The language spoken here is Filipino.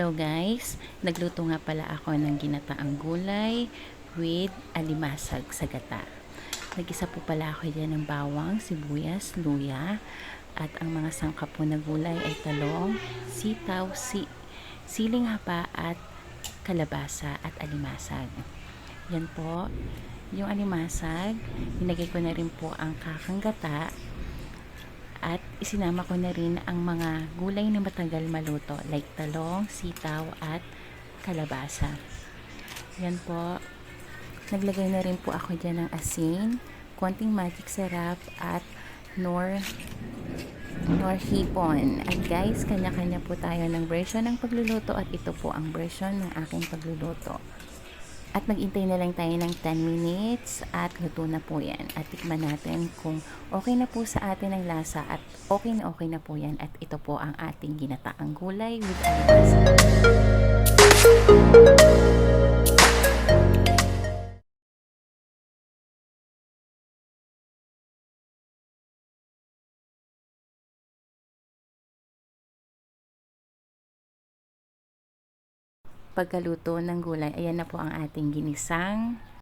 Hello guys, nagluto nga pala ako ng ginataang gulay with alimasag sa gata. Nag-isa po pala ako dyan ng bawang, sibuyas, luya, at ang mga sangkap po na gulay ay talong, sitaw, siling haba at kalabasa at alimasag. Yan po, yung alimasag, nilagay ko na rin po ang kakang gata at isinama ko na rin ang mga gulay na matagal maluto like talong, sitaw at kalabasa. Yan po. Naglagay na rin po ako dyan ng asin, konting magic sarap at nor hipon. At guys, kanya-kanya po tayo ng version ng pagluluto at ito po ang version ng aking pagluluto. At mag-intay na lang tayo ng 10 minutes at luto na po yan. At tikman natin kung okay na po sa atin ang lasa at okay na po yan. At ito po ang ating ginataang gulay with alibasa. Pagkaluto ng gulay, ayan na po ang ating ginisang